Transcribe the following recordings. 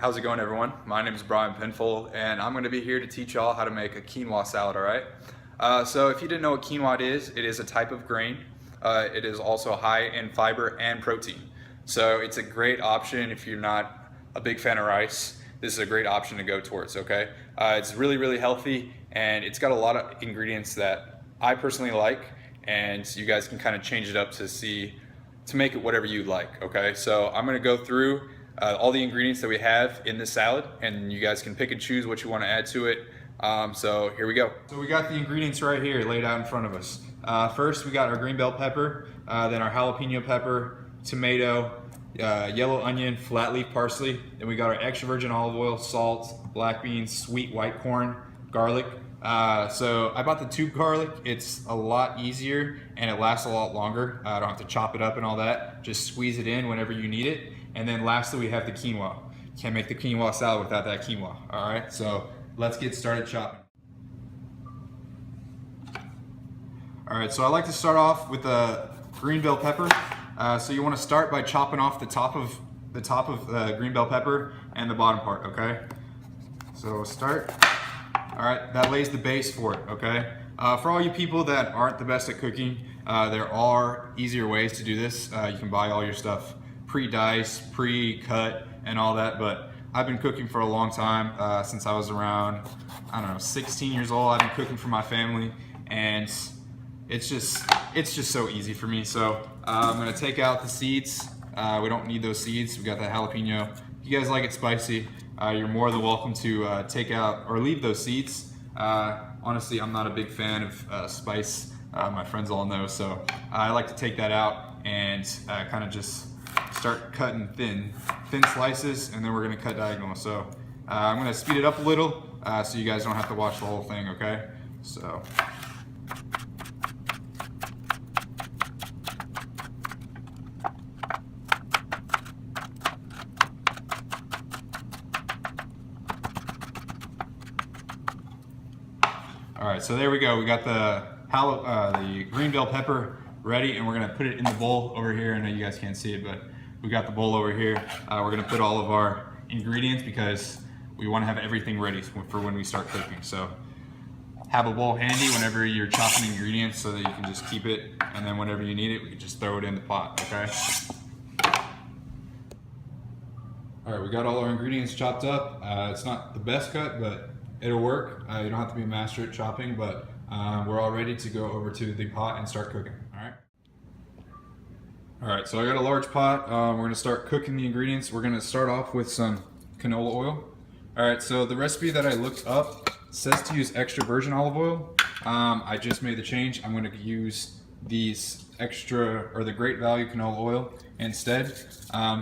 How's it going, everyone? My name is Brian Penfold, and I'm going to be here to teach y'all how to make a quinoa salad, all right? So if you didn't know what quinoa it is a type of grain. It is also high in fiber and protein. So it's a great option if you're not a big fan of rice. This is a great option to go towards, okay? It's really, really healthy, and it's got a lot of ingredients that I personally like, and you guys can kind of change it up to make it whatever you like, okay? So I'm gonna go through all the ingredients that we have in this salad, and you guys can pick and choose what you want to add to it. So here we go. So we got the ingredients right here laid out in front of us. First, we got our green bell pepper, then our jalapeno pepper, tomato, yellow onion, flat leaf parsley. Then we got our extra virgin olive oil, salt, black beans, sweet white corn, garlic. So I bought the tube garlic. It's a lot easier and it lasts a lot longer. I don't have to chop it up and all that. Just squeeze it in whenever you need it. And then lastly, we have the quinoa. Can't make the quinoa salad without that quinoa. All right, so let's get started chopping. All right, so I like to start off with the green bell pepper. So you want to start by chopping off the top of the green bell pepper and the bottom part. Okay, so we'll start. All right, that lays the base for it, okay? For all you people that aren't the best at cooking, there are easier ways to do this. You can buy all your stuff pre-diced, pre-cut, and all that, but I've been cooking for a long time, since I was around, I don't know, 16 years old. I've been cooking for my family, and it's just so easy for me. So I'm gonna take out the seeds. We don't need those seeds. We got that jalapeno. If you guys like it spicy, you're more than welcome to take out or leave those seeds. Honestly, I'm not a big fan of spice. My friends all know, so I like to take that out and kind of just start cutting thin slices, and then we're gonna cut diagonal. So I'm gonna speed it up a little so you guys don't have to watch the whole thing, okay? So. All right, so there we go. We got the green bell pepper ready, and we're gonna put it in the bowl over here. I know you guys can't see it, but we got the bowl over here. We're gonna put all of our ingredients because we wanna have everything ready for when we start cooking. So have a bowl handy whenever you're chopping ingredients so that you can just keep it, and then whenever you need it, we can just throw it in the pot, okay? All right, we got all our ingredients chopped up. It's not the best cut, but it'll work. You don't have to be a master at chopping, but we're all ready to go over to the pot and start cooking. All right, so I got a large pot. We're gonna start cooking the ingredients. We're gonna start off with some canola oil. All right, so the recipe that I looked up says to use extra virgin olive oil. I just made the change. I'm gonna use these the great value canola oil instead.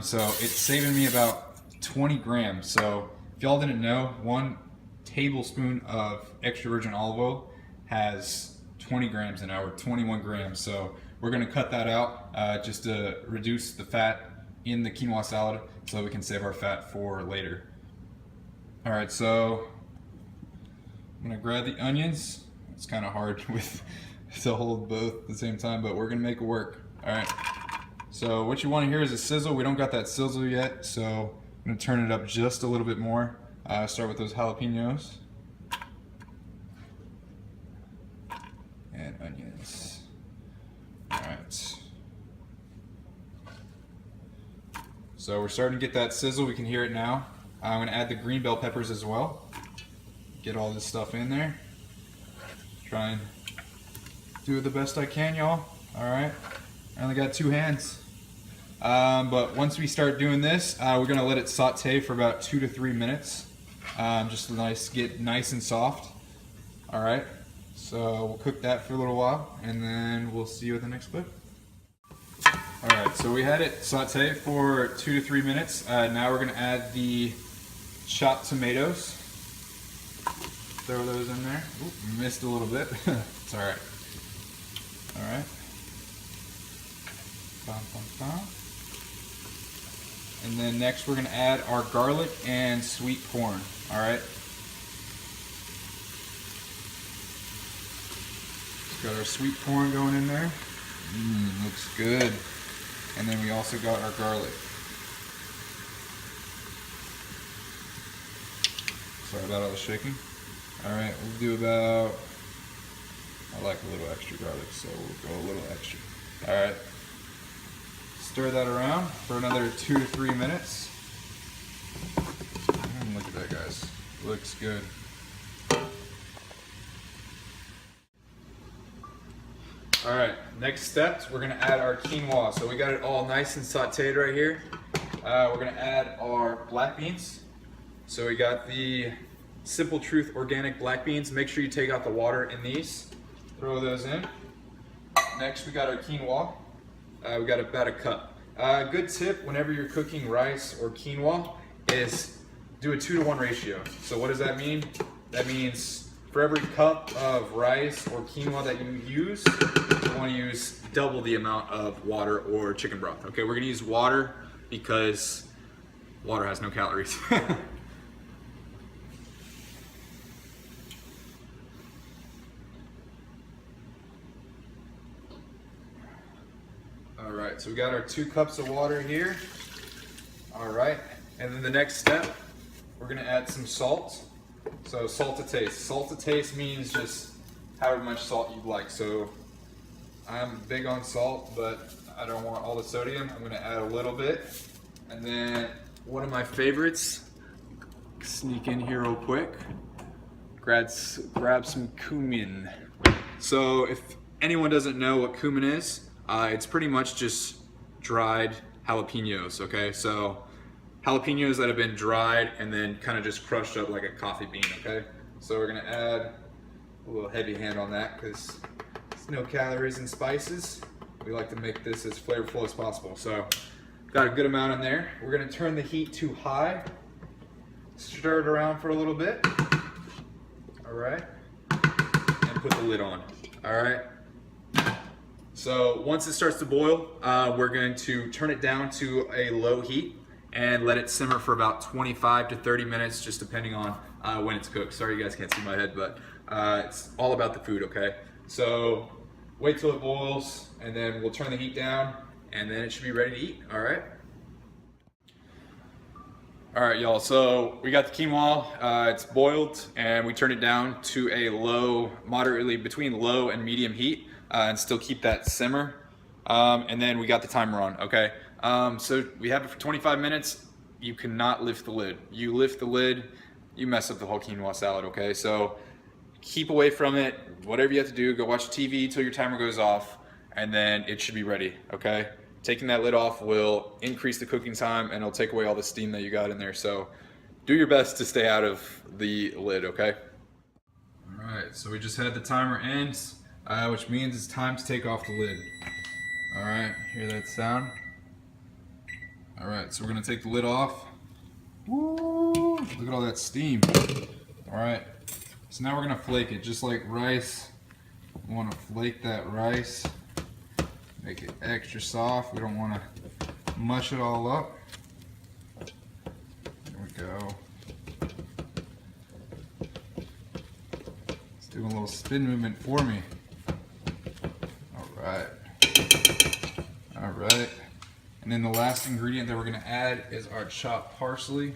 So it's saving me about 20 grams. So if y'all didn't know, 1 tablespoon of extra virgin olive oil has 20 grams in it, or 21 grams. So we're gonna cut that out just to reduce the fat in the quinoa salad so we can save our fat for later. All right, so I'm gonna grab the onions. It's kind of hard to hold both at the same time, but we're gonna make it work. All right, so what you wanna hear is a sizzle. We don't got that sizzle yet, so I'm gonna turn it up just a little bit more. Start with those jalapenos and onions. All right. So we're starting to get that sizzle. We can hear it now. I'm going to add the green bell peppers as well. Get all this stuff in there. Try and do the best I can, y'all. All right. I only got 2 hands. But once we start doing this, we're going to let it saute for about 2 to 3 minutes. Just get nice and soft. All right, so we'll cook that for a little while, and then we'll see you at the next clip. All right, so we had it saute for 2 to 3 minutes. Now we're gonna add the chopped tomatoes. Throw those in there. Oop, missed a little bit. It's all right. All right. Bum, bum, bum. And then next we're gonna add our garlic and sweet corn. All right. Got our sweet corn going in there. Looks good. And then we also got our garlic. Sorry about all the shaking. All right, we'll do about, I like a little extra garlic, so we'll go a little extra. All right, stir that around for another 2 to 3 minutes. Look at that, guys, looks good. All right, next steps, we're gonna add our quinoa. So we got it all nice and sauteed right here. We're gonna add our black beans. So we got the Simple Truth organic black beans. Make sure you take out the water in these. Throw those in. Next, we got our quinoa. We got about a cup. Good tip whenever you're cooking rice or quinoa is do a 2-to-1 ratio. So what does that mean? That means for every cup of rice or quinoa that you use, you want to use double the amount of water or chicken broth. Okay, we're gonna use water because water has no calories. All right, so we got our 2 cups of water here. All right, and then the next step, we're gonna add some salt. So salt to taste. Salt to taste means just however much salt you'd like. So I'm big on salt, but I don't want all the sodium. I'm gonna add a little bit. And then one of my favorites, sneak in here real quick, grab some cumin. So if anyone doesn't know what cumin is, it's pretty much just dried jalapenos, okay? So jalapenos that have been dried and then kind of just crushed up like a coffee bean, okay? So we're gonna add a little heavy hand on that because there's no calories in spices. We like to make this as flavorful as possible. So got a good amount in there. We're gonna turn the heat to high, stir it around for a little bit, all right? And put the lid on, all right? So once it starts to boil, we're going to turn it down to a low heat and let it simmer for about 25 to 30 minutes, just depending on when it's cooked. Sorry you guys can't see my head, but it's all about the food, okay? So wait till it boils, and then we'll turn the heat down, and then it should be ready to eat, all right? All right, y'all, so we got the quinoa, it's boiled, and we turned it down to a low, moderately, between low and medium heat, and still keep that simmer. And then we got the timer on, okay? So we have it for 25 minutes. You cannot lift the lid. You lift the lid, you mess up the whole quinoa salad, okay? So keep away from it. Whatever you have to do, go watch TV till your timer goes off, and then it should be ready, okay? Taking that lid off will increase the cooking time, and it'll take away all the steam that you got in there. So do your best to stay out of the lid, okay? All right, so we just had the timer end, which means it's time to take off the lid. All right, hear that sound? All right, so we're gonna take the lid off. Woo, look at all that steam. All right, so now we're gonna flake it, just like rice. We wanna flake that rice, make it extra soft. We don't wanna mush it all up. There we go. It's doing a little spin movement for me. All right. All right. And then the last ingredient that we're gonna add is our chopped parsley.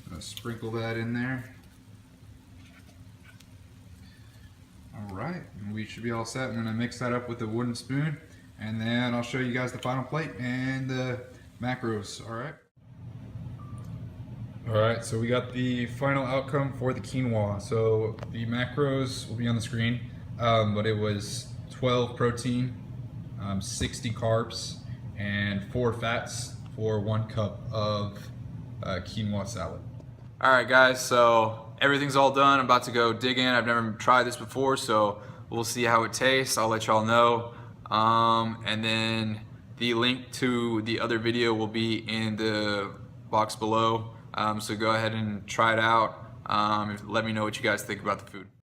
I'm gonna sprinkle that in there. All right, and we should be all set. I'm gonna mix that up with a wooden spoon, and then I'll show you guys the final plate and the macros, all right? All right, so we got the final outcome for the quinoa. So the macros will be on the screen, but it was 12 protein, 60 carbs, and 4 fats for 1 cup of quinoa salad. All right, guys, so everything's all done. I'm about to go dig in. I've never tried this before, so we'll see how it tastes. I'll let y'all know. And then the link to the other video will be in the box below. So go ahead and try it out. Let me know what you guys think about the food.